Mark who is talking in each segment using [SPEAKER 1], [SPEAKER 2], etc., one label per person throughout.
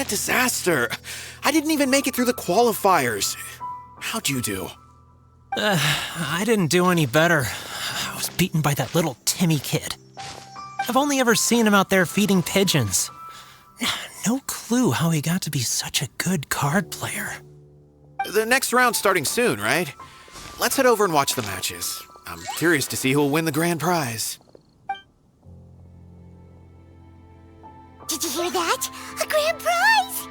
[SPEAKER 1] that disaster. I didn't even make it through the qualifiers. How'd you do?
[SPEAKER 2] I didn't do any better. I was beaten by that little Timmy kid. I've only ever seen him out there feeding pigeons. No clue how he got to be such a good card player.
[SPEAKER 1] The next round's starting soon, right? Let's head over and watch the matches. I'm curious to see who'll win the grand prize.
[SPEAKER 3] Did you hear that? A grand prize!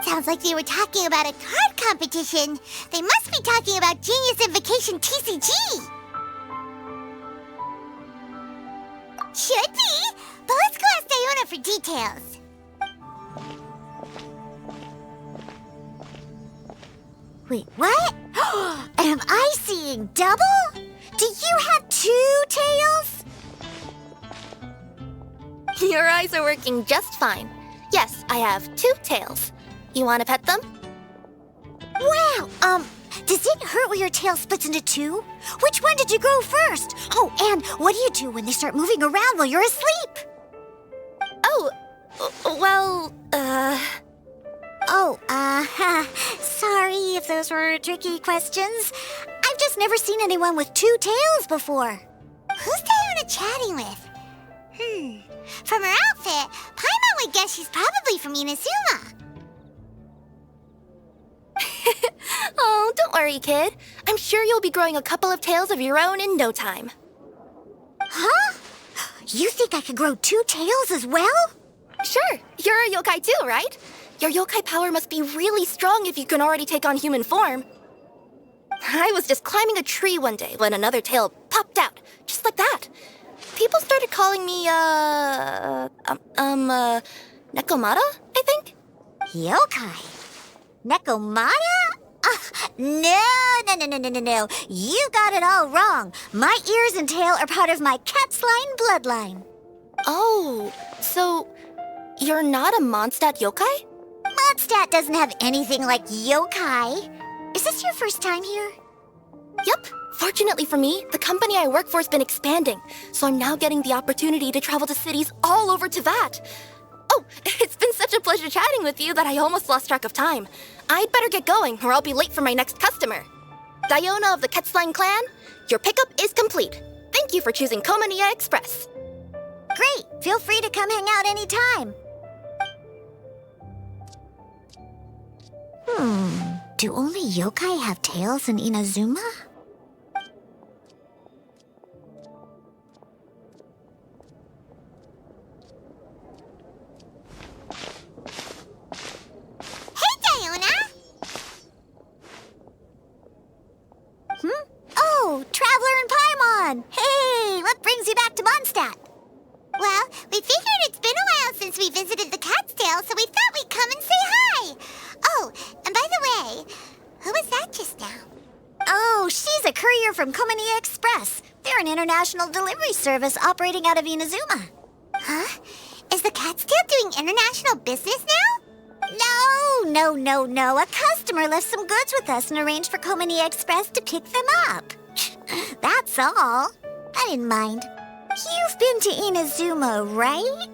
[SPEAKER 3] Sounds like they were talking about a card competition. They must be talking about Genius Invocation TCG. Should be, but let's go ask Diona for details. Wait, what? Am I seeing double? Do you have 2 tails?
[SPEAKER 4] Your eyes are working just fine. Yes, I have 2 tails. You want to pet them?
[SPEAKER 3] Wow, does it hurt when your tail splits into 2? Which one did you grow first? Oh, and what do you do when they start moving around while you're asleep?
[SPEAKER 4] Oh, well,
[SPEAKER 3] sorry if those were tricky questions. I've just never seen anyone with 2 tails before. Who's Diona chatting with? From her outfit, Paimon would guess she's probably from Inazuma.
[SPEAKER 4] Oh, don't worry, kid. I'm sure you'll be growing a couple of tails of your own in no time.
[SPEAKER 3] Huh? You think I could grow 2 tails as well?
[SPEAKER 4] Sure, you're a yokai too, right? Your yokai power must be really strong if you can already take on human form. I was just climbing a tree one day when another tail popped out, just like that. People started calling me, Nekomata, I think?
[SPEAKER 3] Yokai? Nekomata? No. You got it all wrong. My ears and tail are part of my cat's line bloodline.
[SPEAKER 4] Oh, so you're not a Mondstadt yokai?
[SPEAKER 3] Mondstadt doesn't have anything like yokai. Is this your first time here?
[SPEAKER 4] Yep. Fortunately for me, the company I work for has been expanding, so I'm now getting the opportunity to travel to cities all over Teyvat. Oh, it's been such a pleasure chatting with you that I almost lost track of time. I'd better get going, or I'll be late for my next customer. Diona of the Quetzline clan, your pickup is complete. Thank you for choosing Komaniya Express.
[SPEAKER 3] Great. Feel free to come hang out anytime. Do only yokai have tails in Inazuma? Hey, Diona! Oh, Traveler and Paimon! Hey, what brings you back to Mondstadt? Well, we figured it's been a while since we visited the Cat's Tail, so we thought we'd come and say hi. Oh, and by the way, who was that just now? Oh, she's a courier from Komaniya Express. They're an international delivery service operating out of Inazuma. Huh? Is the Cat's Tail doing international business now? No. A customer left some goods with us and arranged for Komaniya Express to pick them up. That's all. I didn't mind. You've been to Inazuma, right?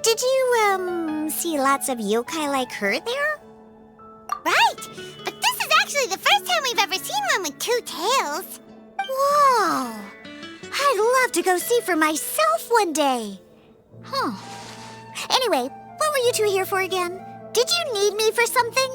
[SPEAKER 3] Did you, see lots of yokai like her there? Right, but this is actually the first time we've ever seen one with 2 tails. Whoa! I'd love to go see for myself one day. Anyway, what were you 2 here for again? Did you need me for something?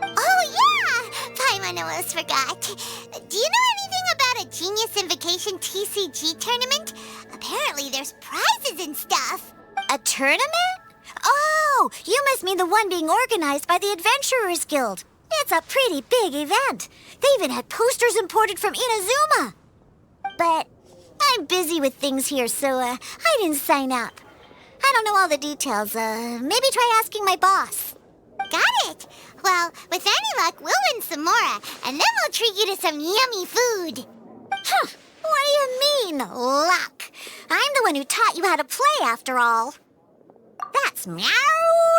[SPEAKER 3] Oh, yeah! Paimon almost forgot. Do you know anything about a Genius Invocation TCG tournament? Apparently there's prizes and stuff. A tournament? Oh, you must mean the one being organized by the Adventurers Guild. It's a pretty big event. They even had posters imported from Inazuma. But I'm busy with things here, so I didn't sign up. I don't know all the details. Maybe try asking my boss. Got it. Well, with any luck, we'll win some more, and then we'll treat you to some yummy food. Huh. What do you mean, luck? I'm the one who taught you how to play, after all. That's meow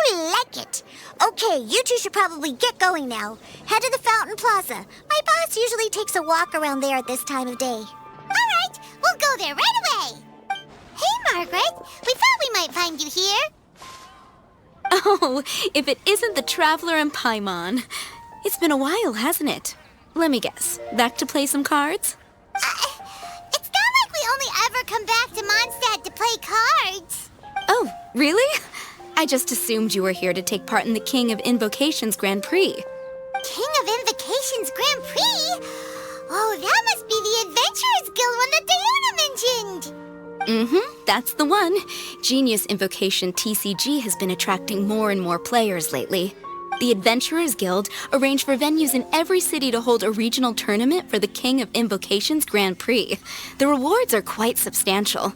[SPEAKER 3] like it. Okay, you 2 should probably get going now. Head to the Fountain Plaza. My boss usually takes a walk around there at this time of day. All right, we'll go there right away. Hey, Margaret. We thought we might find you here.
[SPEAKER 5] Oh, if it isn't the Traveler and Paimon. It's been a while, hasn't it? Let me guess. Back to play some cards?
[SPEAKER 3] It's not like we only ever come back to Mondstadt to play cards.
[SPEAKER 5] Oh, really? I just assumed you were here to take part in the King of Invocations Grand Prix.
[SPEAKER 3] King of Invocations Grand Prix? Oh, that must be the Adventurers Guild one that Diana mentioned.
[SPEAKER 5] That's the one. Genius Invocation TCG has been attracting more and more players lately. The Adventurers Guild arranged for venues in every city to hold a regional tournament for the King of Invocations Grand Prix. The rewards are quite substantial.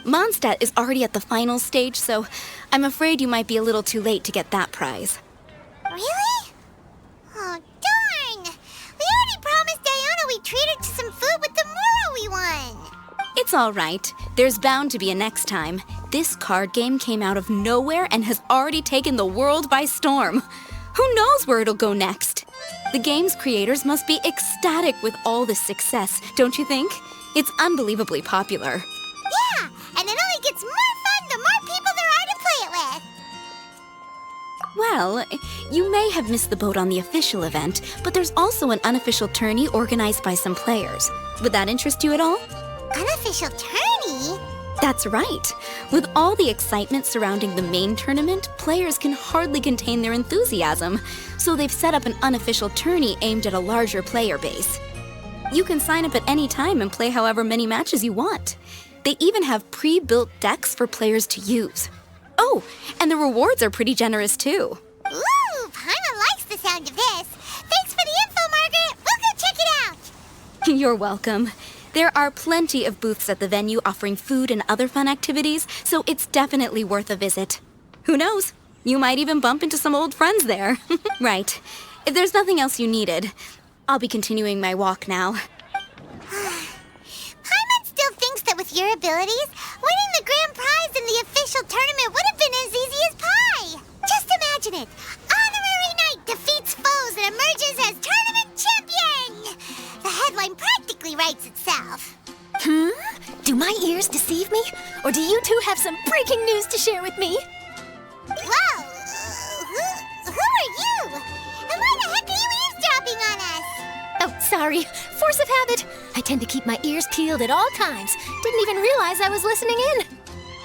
[SPEAKER 5] Mondstadt is already at the final stage, so I'm afraid you might be a little too late to get that prize.
[SPEAKER 3] Really? Oh, darn! We already promised Diana we'd treat her to some food with the Moro we won.
[SPEAKER 5] It's all right. There's bound to be a next time. This card game came out of nowhere and has already taken the world by storm. Who knows where it'll go next? The game's creators must be ecstatic with all this success, don't you think? It's unbelievably popular.
[SPEAKER 3] Yeah, and it only gets more fun the more people there are to play it with.
[SPEAKER 5] Well, you may have missed the boat on the official event, but there's also an unofficial tourney organized by some players. Would that interest you at all?
[SPEAKER 3] Unofficial tourney?
[SPEAKER 5] That's right. With all the excitement surrounding the main tournament, players can hardly contain their enthusiasm, so they've set up an unofficial tourney aimed at a larger player base. You can sign up at any time and play however many matches you want. They even have pre-built decks for players to use. Oh, and the rewards are pretty generous too.
[SPEAKER 3] Ooh, Paimon likes the sound of this. Thanks for the info, Margaret. We'll go check it out.
[SPEAKER 5] You're welcome. There are plenty of booths at the venue offering food and other fun activities, so it's definitely worth a visit. Who knows? You might even bump into some old friends there. Right. If there's nothing else you needed, I'll be continuing my walk now.
[SPEAKER 3] Paimon still thinks that with your abilities, winning the grand prize in the official tournament would have been as easy as pie. Just imagine it. Honorary Knight defeats foes and emerges as tournament champion. The headline practically writes itself.
[SPEAKER 6] Do my ears deceive me? Or do you two have some breaking news to share with me?
[SPEAKER 3] Whoa! Who are you? And why the heck are you eavesdropping on us?
[SPEAKER 6] Oh, sorry. Force of habit. I tend to keep my ears peeled at all times. Didn't even realize I was listening in.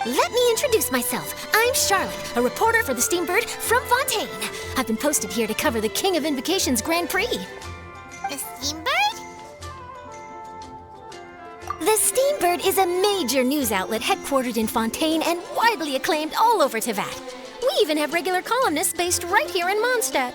[SPEAKER 6] Let me introduce myself. I'm Charlotte, a reporter for the Steambird from Fontaine. I've been posted here to cover the King of Invocations Grand Prix.
[SPEAKER 3] The Steambird?
[SPEAKER 6] The Steambird is a major news outlet headquartered in Fontaine and widely acclaimed all over Teyvat. We even have regular columnists based right here in Mondstadt.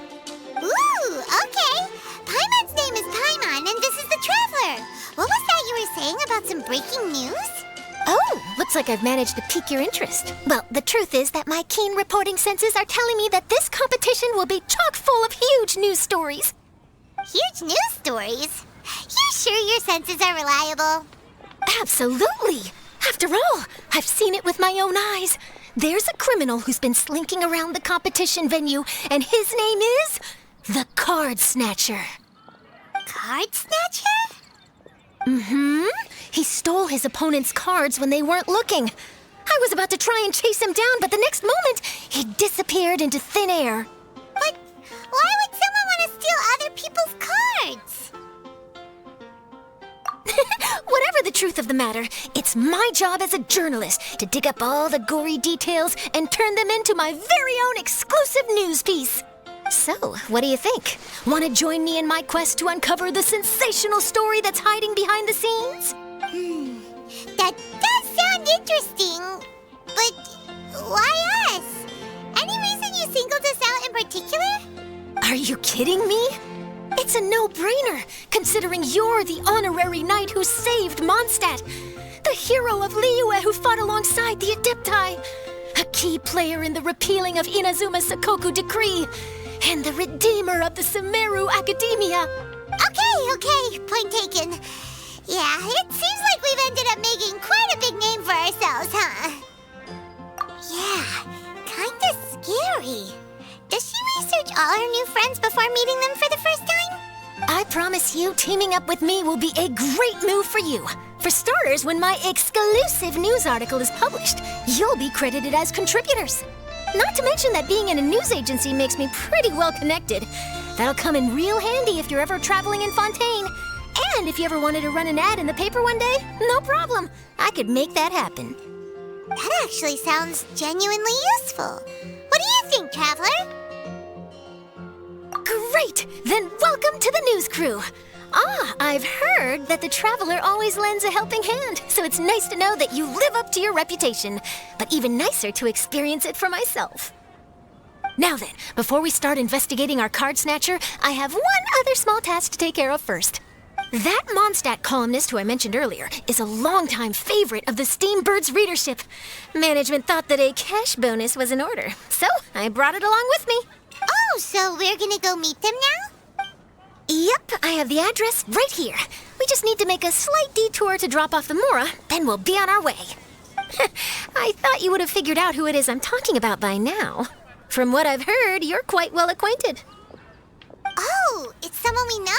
[SPEAKER 3] Ooh, okay. Paimon's name is Paimon, and this is the Traveler. What was that you were saying about some breaking news?
[SPEAKER 6] Oh, looks like I've managed to pique your interest. Well, the truth is that my keen reporting senses are telling me that this competition will be chock full of huge news stories.
[SPEAKER 3] Huge news stories? You sure your senses are reliable?
[SPEAKER 6] Absolutely! After all, I've seen it with my own eyes. There's a criminal who's been slinking around the competition venue, and his name is the Card Snatcher.
[SPEAKER 3] Card Snatcher?
[SPEAKER 6] He stole his opponent's cards when they weren't looking. I was about to try and chase him down, but the next moment, he disappeared into thin air.
[SPEAKER 3] But why would someone want to steal other people's cards?
[SPEAKER 6] Whatever the truth of the matter, it's my job as a journalist to dig up all the gory details and turn them into my very own exclusive news piece. So, what do you think? Want to join me in my quest to uncover the sensational story that's hiding behind the scenes?
[SPEAKER 3] That does sound interesting. But why us? Any reason you singled us out in particular?
[SPEAKER 6] Are you kidding me? It's a no-brainer, considering you're the honorary knight who saved Mondstadt, the hero of Liyue who fought alongside the Adepti, a key player in the repealing of Inazuma's Sakoku Decree, and the redeemer of the Sumeru Academia.
[SPEAKER 3] Okay, point taken. Yeah, it seems like we've ended up making quite a big name for ourselves, huh? Yeah, kinda scary. Does she research all her new friends before meeting them for the first time?
[SPEAKER 6] I promise you, teaming up with me will be a great move for you. For starters, when my exclusive news article is published, you'll be credited as contributors. Not to mention that being in a news agency makes me pretty well connected. That'll come in real handy if you're ever traveling in Fontaine. And if you ever wanted to run an ad in the paper one day, no problem. I could make that happen.
[SPEAKER 3] That actually sounds genuinely useful. What do you think, Traveler?
[SPEAKER 6] Great! Then welcome to the news crew. I've heard that the Traveler always lends a helping hand, so it's nice to know that you live up to your reputation. But even nicer to experience it for myself. Now then, before we start investigating our card snatcher, I have one other small task to take care of first. That Mondstadt columnist who I mentioned earlier is a longtime favorite of the Steambird's readership. Management thought that a cash bonus was in order, so I brought it along with me.
[SPEAKER 3] Oh, so we're gonna go meet them now?
[SPEAKER 6] Yep, I have the address right here. We just need to make a slight detour to drop off the Mora, then we'll be on our way. I thought you would have figured out who it is I'm talking about by now. From what I've heard, you're quite well acquainted.
[SPEAKER 3] Oh, it's someone we know?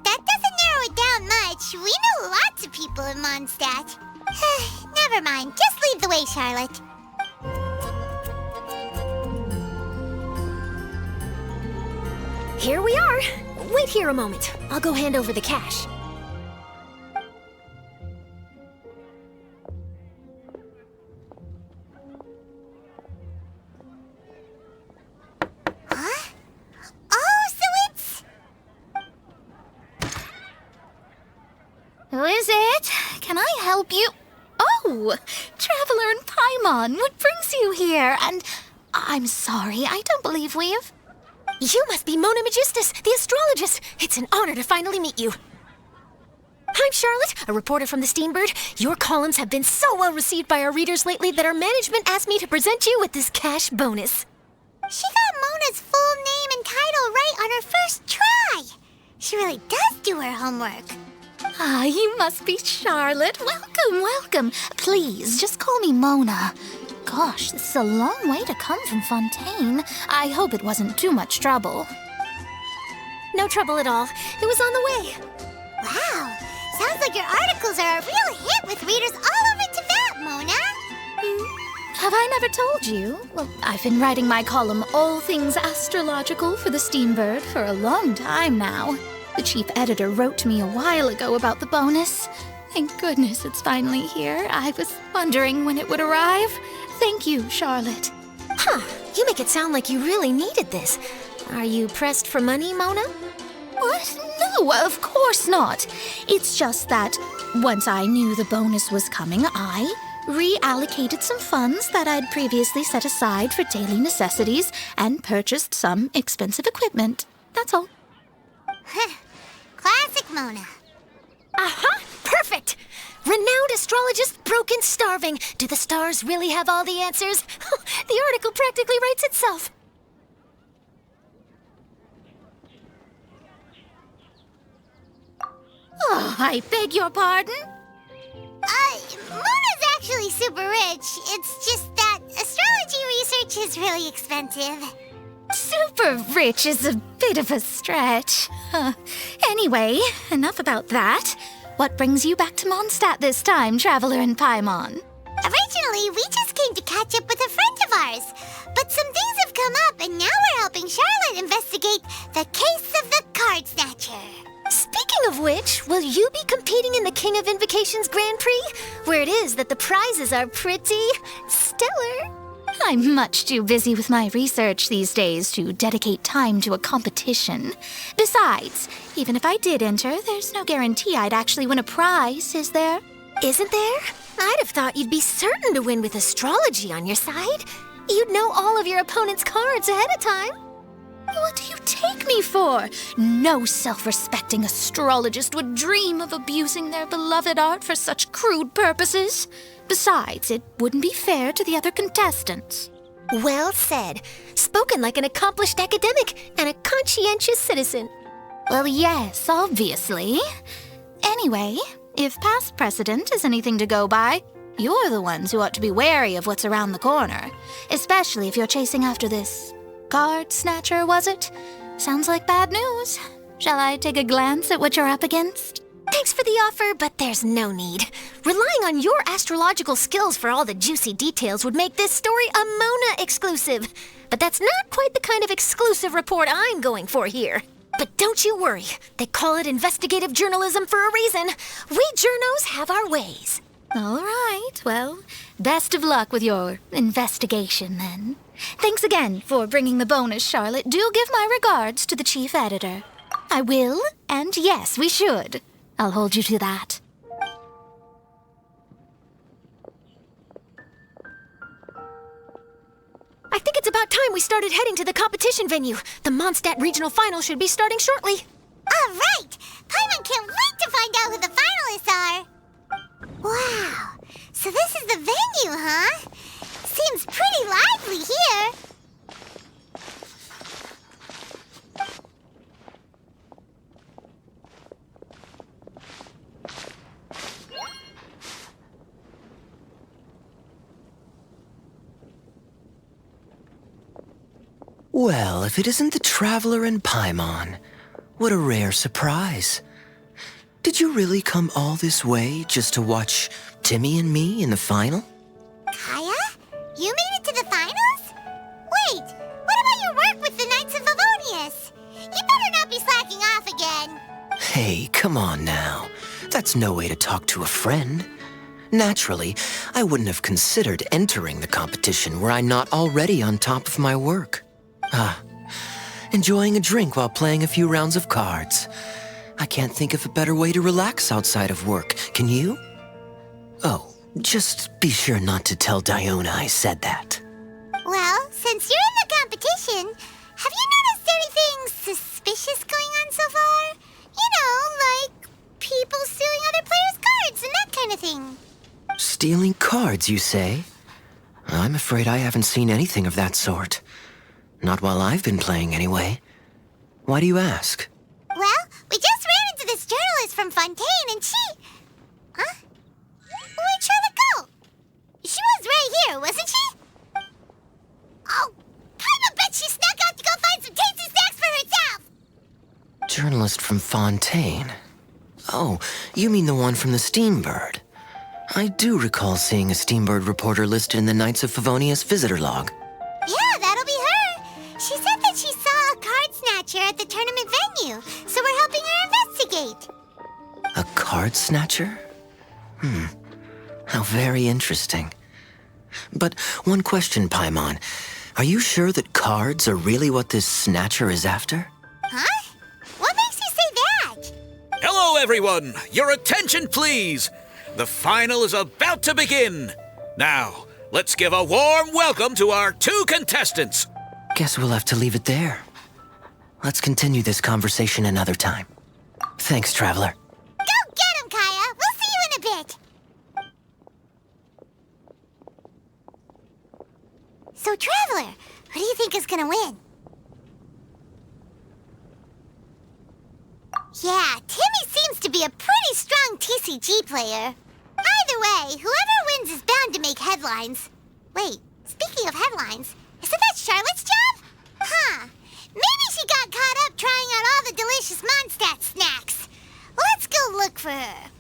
[SPEAKER 3] That doesn't narrow it down much. We know lots of people in Mondstadt. Never mind, just lead the way, Charlotte.
[SPEAKER 6] Here we are. Wait here a moment. I'll go hand over the cash.
[SPEAKER 3] Huh? Oh, so it's...
[SPEAKER 5] Who is it? Can I help you? Oh, Traveler and Paimon, what brings you here? And I'm sorry, I don't believe we've...
[SPEAKER 6] You must be Mona Magistus, the astrologist. It's an honor to finally meet you. I'm Charlotte, a reporter from the Steambird. Your columns have been so well received by our readers lately that our management asked me to present you with this cash bonus.
[SPEAKER 3] She got Mona's full name and title right on her first try. She really does do her homework.
[SPEAKER 5] Ah, you must be Charlotte. Welcome, welcome. Please, just call me Mona. Gosh, this is a long way to come from Fontaine. I hope it wasn't too much trouble.
[SPEAKER 6] No trouble at all. It was on the way.
[SPEAKER 3] Wow, sounds like your articles are a real hit with readers all over Tibet, Mona.
[SPEAKER 5] Have I never told you? Well, I've been writing my column All Things Astrological for the Steambird for a long time now. The chief editor wrote to me a while ago about the bonus. Thank goodness it's finally here. I was wondering when it would arrive. Thank you, Charlotte.
[SPEAKER 6] Huh, you make it sound like you really needed this. Are you pressed for money, Mona?
[SPEAKER 5] What? No, of course not. It's just that once I knew the bonus was coming, I reallocated some funds that I'd previously set aside for daily necessities and purchased some expensive equipment. That's all.
[SPEAKER 3] Classic Mona.
[SPEAKER 6] Aha! Perfect! Renowned astrologist, broken, starving. Do the stars really have all the answers? The article practically writes itself.
[SPEAKER 5] Oh, I beg your pardon?
[SPEAKER 3] Mona's actually super rich. It's just that astrology research is really expensive.
[SPEAKER 5] Super rich is a bit of a stretch. Anyway, enough about that. What brings you back to Mondstadt this time, Traveler and Paimon?
[SPEAKER 3] Originally, we just came to catch up with a friend of ours. But some things have come up, and now we're helping Charlotte investigate the case of the Card Snatcher.
[SPEAKER 6] Speaking of which, will you be competing in the King of Invocations Grand Prix? Where it is that the prizes are pretty stellar.
[SPEAKER 5] I'm much too busy with my research these days to dedicate time to a competition. Besides, even if I did enter, there's no guarantee I'd actually win a prize, is there?
[SPEAKER 6] Isn't there? I'd have thought you'd be certain to win with astrology on your side. You'd know all of your opponent's cards ahead of time.
[SPEAKER 5] What do you take me for? No self-respecting astrologist would dream of abusing their beloved art for such crude purposes. Besides, it wouldn't be fair to the other contestants.
[SPEAKER 6] Well said. Spoken like an accomplished academic and a conscientious citizen.
[SPEAKER 5] Well, yes, obviously. Anyway, if past precedent is anything to go by, you're the ones who ought to be wary of what's around the corner. Especially if you're chasing after this card snatcher, was it? Sounds like bad news. Shall I take a glance at what you're up against?
[SPEAKER 6] Thanks for the offer, but there's no need. Relying on your astrological skills for all the juicy details would make this story a Mona exclusive. But that's not quite the kind of exclusive report I'm going for here. But don't you worry. They call it investigative journalism for a reason. We journos have our ways.
[SPEAKER 5] All right, well, best of luck with your investigation then. Thanks again for bringing the bonus, Charlotte. Do give my regards to the chief editor. I will, and yes, we should. I'll hold you to that.
[SPEAKER 6] I think it's about time we started heading to the competition venue. The Mondstadt Regional Final should be starting shortly.
[SPEAKER 3] All right! Paimon can't wait to find out who the finalists are! Wow, so this is the venue, huh? Seems pretty lively here.
[SPEAKER 7] Well, if it isn't the Traveler and Paimon, what a rare surprise. Did you really come all this way just to watch Timmy and me in the final?
[SPEAKER 3] Kaya? You made it to the finals? Wait, what about your work with the Knights of Favonius? You better not be slacking off again.
[SPEAKER 7] Hey, come on now. That's no way to talk to a friend. Naturally, I wouldn't have considered entering the competition were I not already on top of my work. Enjoying a drink while playing a few rounds of cards. I can't think of a better way to relax outside of work, can you? Oh, just be sure not to tell Diona I said that.
[SPEAKER 3] Well, since you're in the competition, have you noticed anything suspicious going on so far? You know, like people stealing other players' cards and that kind of thing.
[SPEAKER 7] Stealing cards, you say? I'm afraid I haven't seen anything of that sort. Not while I've been playing, anyway. Why do you ask?
[SPEAKER 3] Well, we just ran into this journalist from Fontaine and she... Huh? Where'd Charlotte go? She was right here, wasn't she? Oh, I bet she snuck out to go find some tasty snacks for herself!
[SPEAKER 7] Journalist from Fontaine. Oh, you mean the one from the Steambird. I do recall seeing a Steambird reporter listed in the Knights of Favonius visitor log.
[SPEAKER 3] Yeah, that'll be her. She said that she saw a card snatcher at the tournament venue, so we're helping her investigate.
[SPEAKER 7] A card snatcher? How very interesting. But one question, Paimon. Are you sure that cards are really what this snatcher is after?
[SPEAKER 3] Huh? What makes you say that?
[SPEAKER 8] Hello, everyone! Your attention, please! The final is about to begin. Now, let's give a warm welcome to our two contestants.
[SPEAKER 7] Guess we'll have to leave it there. Let's continue this conversation another time. Thanks, Traveler.
[SPEAKER 3] Go get him, Kaya! We'll see you in a bit! So, Traveler, who do you think is gonna win? Yeah, Timmy seems to be a pretty strong TCG player. Either way, whoever wins is bound to make headlines. Wait, speaking of headlines, isn't that Charlotte's job? Huh. Maybe she got caught up trying out all the delicious Mondstadt snacks. Let's go look for her.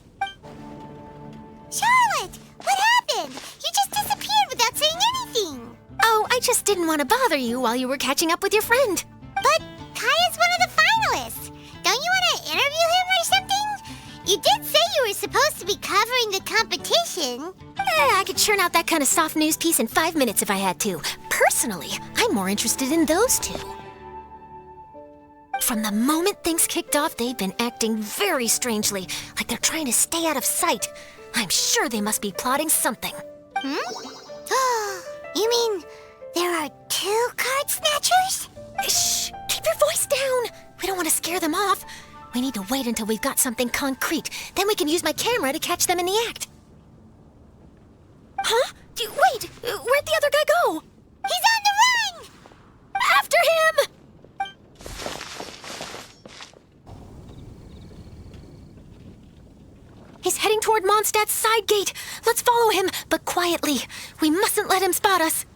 [SPEAKER 3] Charlotte, what happened? You just disappeared without saying anything.
[SPEAKER 6] Oh, I just didn't want to bother you while you were catching up with your friend.
[SPEAKER 3] But Kaya's one of the finalists. Don't you want to interview him or something? You did say you were supposed to be covering the competition.
[SPEAKER 6] I could churn out that kind of soft news piece in 5 minutes if I had to. Personally, I'm more interested in those two. From the moment things kicked off, they've been acting very strangely, like they're trying to stay out of sight. I'm sure they must be plotting something.
[SPEAKER 3] You mean there are two card snatchers?
[SPEAKER 6] Shh! Keep your voice down! We don't want to scare them off. We need to wait until we've got something concrete. Then we can use my camera to catch them in the act. Huh? Wait! Where'd the other guy go?
[SPEAKER 3] He's on the run!
[SPEAKER 6] After him! He's heading toward Mondstadt's side gate. Let's follow him, but quietly. We mustn't let him spot us.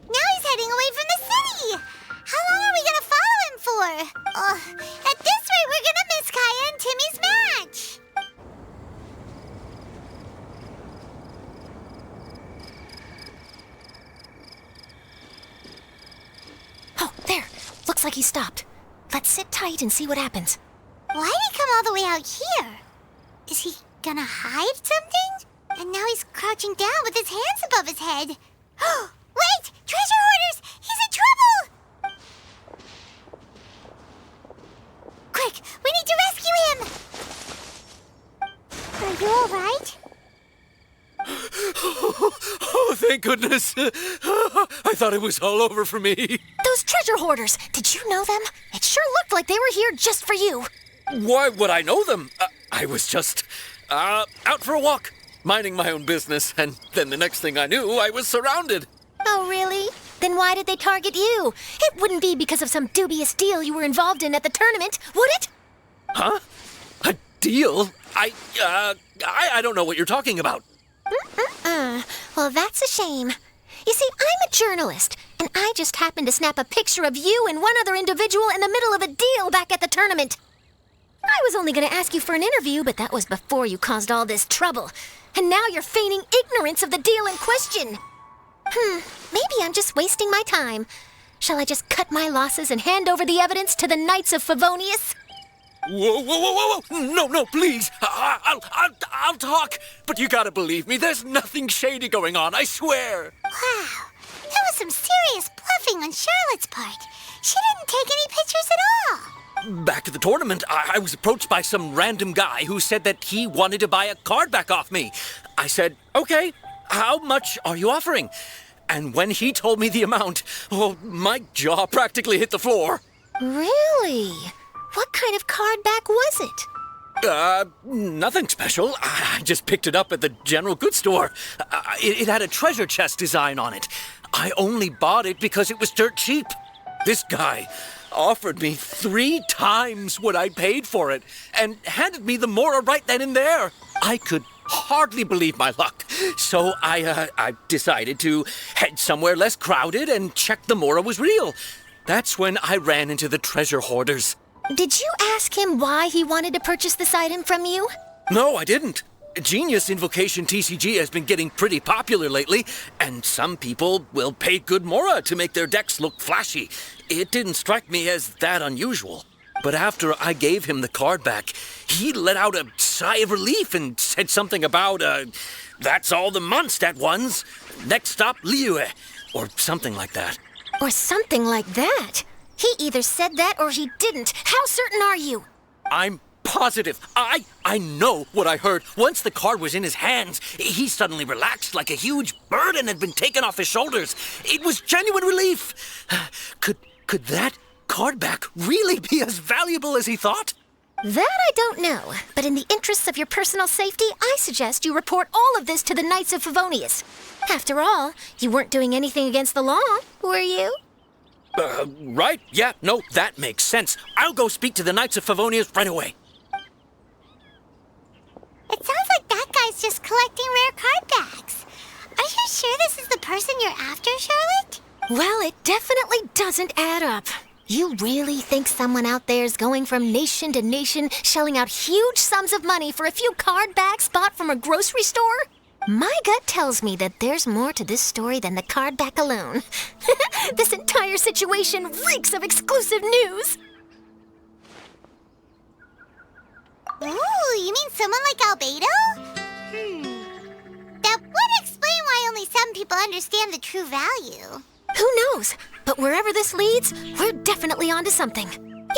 [SPEAKER 3] Now he's heading away from the city! How long are we gonna follow him for? At this rate, we're gonna miss Kaya and Timmy's match.
[SPEAKER 6] Oh, there. Looks like he stopped. Let's sit tight and see what happens.
[SPEAKER 3] Why'd he come all the way out here? Is he gonna hide something? And now he's crouching down with his hands above his head. Wait! Treasure hoarders! He's in trouble! Quick! We need to rescue him! Are you alright?
[SPEAKER 7] Oh, thank goodness. I thought it was all over for me.
[SPEAKER 6] Those treasure hoarders, did you know them? It sure looked like they were here just for you.
[SPEAKER 7] Why would I know them? I was just out for a walk, minding my own business, and then the next thing I knew, I was surrounded.
[SPEAKER 6] Oh, really? Then why did they target you? It wouldn't be because of some dubious deal you were involved in at the tournament, would it?
[SPEAKER 7] Huh? A deal? I don't know what you're talking about.
[SPEAKER 6] Well, that's a shame. You see, I'm a journalist, and I just happened to snap a picture of you and one other individual in the middle of a deal back at the tournament. I was only going to ask you for an interview, but that was before you caused all this trouble. And now you're feigning ignorance of the deal in question. Maybe I'm just wasting my time. Shall I just cut my losses and hand over the evidence to the Knights of Favonius?
[SPEAKER 7] Whoa. No, please. I'll talk. But you gotta believe me, there's nothing shady going on, I swear.
[SPEAKER 3] Wow, that was some serious bluffing on Charlotte's part. She didn't take any pictures at all.
[SPEAKER 7] Back at the tournament, I was approached by some random guy who said that he wanted to buy a card back off me. I said, okay, how much are you offering? And when he told me the amount, my jaw practically hit the floor.
[SPEAKER 6] Really? What kind of card back was it?
[SPEAKER 7] Nothing special. I just picked it up at the general goods store. It had a treasure chest design on it. I only bought it because it was dirt cheap. This guy offered me 3 times what I paid for it and handed me the Mora right then and there. I could hardly believe my luck. So I decided to head somewhere less crowded and check the Mora was real. That's when I ran into the treasure hoarders.
[SPEAKER 6] Did you ask him why he wanted to purchase this item from you?
[SPEAKER 7] No, I didn't. Genius Invocation TCG has been getting pretty popular lately, and some people will pay good Mora to make their decks look flashy. It didn't strike me as that unusual. But after I gave him the card back, he let out a sigh of relief and said something about, that's all the Mondstadt ones. Next stop, Liyue, or something like that.
[SPEAKER 6] Or something like that? He either said that or he didn't. How certain are you?
[SPEAKER 7] I'm positive. I know what I heard. Once the card was in his hands, he suddenly relaxed like a huge burden had been taken off his shoulders. It was genuine relief. Could that card back really be as valuable as he thought?
[SPEAKER 6] That I don't know, but in the interests of your personal safety, I suggest you report all of this to the Knights of Favonius. After all, you weren't doing anything against the law, were you?
[SPEAKER 7] Right. Yeah, no, that makes sense. I'll go speak to the Knights of Favonius right away.
[SPEAKER 3] It sounds like that guy's just collecting rare card backs. Are you sure this is the person you're after, Charlotte?
[SPEAKER 6] Well, it definitely doesn't add up. You really think someone out there is going from nation to nation, shelling out huge sums of money for a few card backs bought from a grocery store? My gut tells me that there's more to this story than the card back alone. This entire situation reeks of exclusive news.
[SPEAKER 3] Ooh, you mean someone like Albedo? That would explain why only some people understand the true value.
[SPEAKER 6] Who knows? But wherever this leads, we're definitely onto something.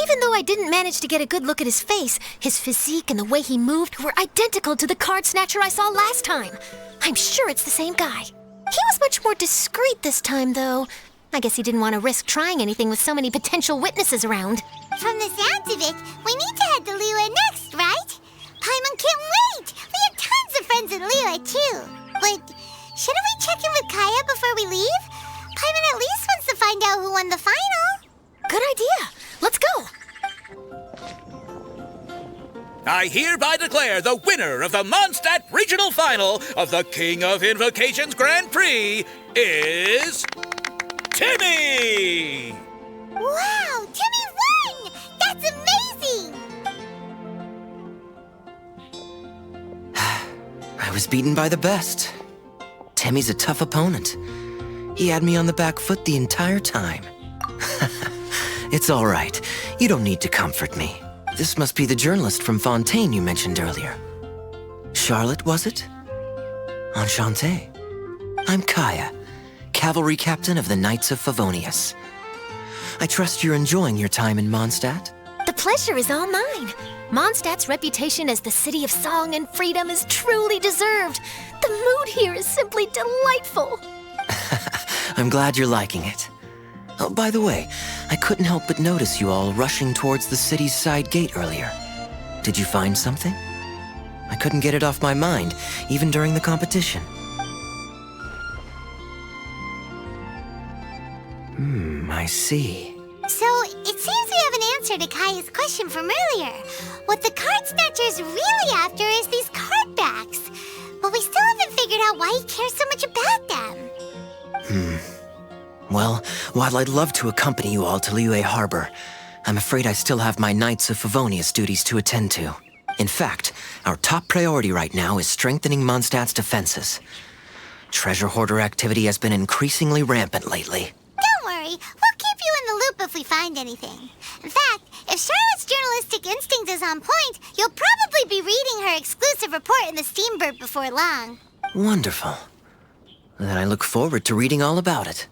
[SPEAKER 6] Even though I didn't manage to get a good look at his face, his physique and the way he moved were identical to the card snatcher I saw last time. I'm sure it's the same guy. He was much more discreet this time, though. I guess he didn't want to risk trying anything with so many potential witnesses around.
[SPEAKER 3] From the sounds of it, we need to head to Liyue next, right? Paimon can't wait! We have tons of friends in Liyue, too. But shouldn't we check in with Kaya before we leave? Paimon at least wants to find out who won the final.
[SPEAKER 6] Good idea. Let's go.
[SPEAKER 8] I hereby declare the winner of the Mondstadt Regional Final of the King of Invocations Grand Prix is Timmy!
[SPEAKER 3] Woo! Wow, Timmy won! That's amazing!
[SPEAKER 9] I was beaten by the best. Timmy's a tough opponent. He had me on the back foot the entire time. It's all right. You don't need to comfort me. This must be the journalist from Fontaine you mentioned earlier. Charlotte, was it? Enchanté. I'm Kaya, cavalry captain of the Knights of Favonius. I trust you're enjoying your time in Mondstadt?
[SPEAKER 6] The pleasure is all mine. Mondstadt's reputation as the city of song and freedom is truly deserved. The mood here is simply delightful.
[SPEAKER 9] I'm glad you're liking it. Oh, by the way, I couldn't help but notice you all rushing towards the city's side gate earlier. Did you find something? I couldn't get it off my mind, even during the competition. I see.
[SPEAKER 3] So, it seems we have an answer to Kaya's question from earlier. What the card snatcher's really after is these card backs. But we still haven't figured out why he cares so much about them.
[SPEAKER 9] Well, while I'd love to accompany you all to Liyue Harbor, I'm afraid I still have my Knights of Favonius duties to attend to. In fact, our top priority right now is strengthening Mondstadt's defenses. Treasure hoarder activity has been increasingly rampant lately.
[SPEAKER 3] Don't worry, we'll keep you in the loop if we find anything. In fact, if Charlotte's journalistic instinct is on point, you'll probably be reading her exclusive report in the Steambird before long.
[SPEAKER 9] Wonderful. Then I look forward to reading all about it.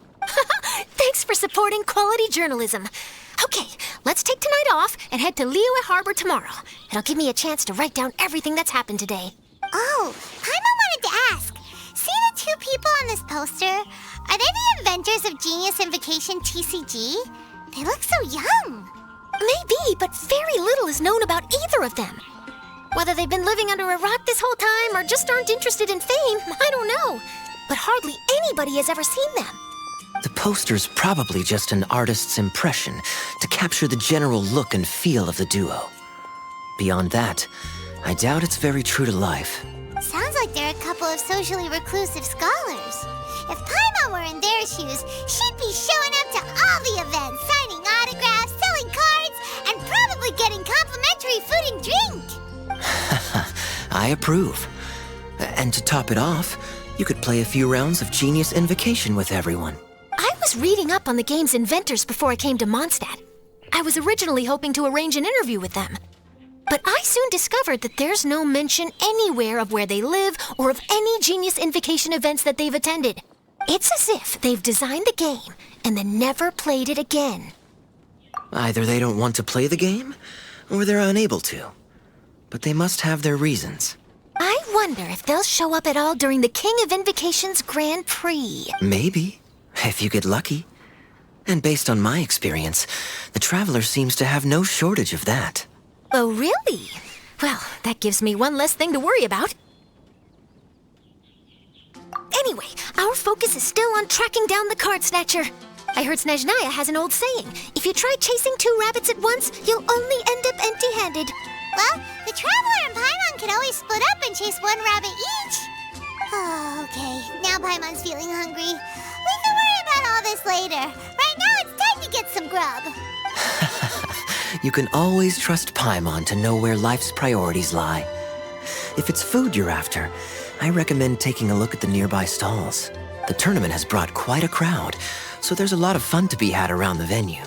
[SPEAKER 6] Thanks for supporting quality journalism. Okay, let's take tonight off and head to Liyue Harbor tomorrow. It'll give me a chance to write down everything that's happened today.
[SPEAKER 3] Oh, Paimon wanted to ask. See the two people on this poster? Are they the inventors of Genius Invocation TCG? They look so young.
[SPEAKER 6] Maybe, but very little is known about either of them. Whether they've been living under a rock this whole time or just aren't interested in fame, I don't know. But hardly anybody has ever seen them.
[SPEAKER 9] The poster's probably just an artist's impression to capture the general look and feel of the duo. Beyond that, I doubt it's very true to life.
[SPEAKER 3] Sounds like they're a couple of socially reclusive scholars. If Paimon were in their shoes, she'd be showing up to all the events, signing autographs, selling cards, and probably getting complimentary food and drink.
[SPEAKER 9] I approve. And to top it off, you could play a few rounds of Genius Invocation with everyone.
[SPEAKER 6] I was reading up on the game's inventors before I came to Mondstadt. I was originally hoping to arrange an interview with them. But I soon discovered that there's no mention anywhere of where they live or of any Genius Invocation events that they've attended. It's as if they've designed the game and then never played it again.
[SPEAKER 9] Either they don't want to play the game, or they're unable to. But they must have their reasons.
[SPEAKER 6] I wonder if they'll show up at all during the King of Invocation's Grand Prix.
[SPEAKER 9] Maybe, if you get lucky. And based on my experience, the Traveler seems to have no shortage of that.
[SPEAKER 6] Oh, really? Well, that gives me one less thing to worry about. Anyway, our focus is still on tracking down the card snatcher. I heard Snezhnaya has an old saying. If you try chasing two rabbits at once, you'll only end up empty-handed.
[SPEAKER 3] Well, the Traveler and Paimon can always split up and chase one rabbit each. Oh, okay. Now Paimon's feeling hungry. We can worry about all this later. Right now, it's time to get some grub.
[SPEAKER 9] You can always trust Paimon to know where life's priorities lie. If it's food you're after, I recommend taking a look at the nearby stalls. The tournament has brought quite a crowd, so there's a lot of fun to be had around the venue.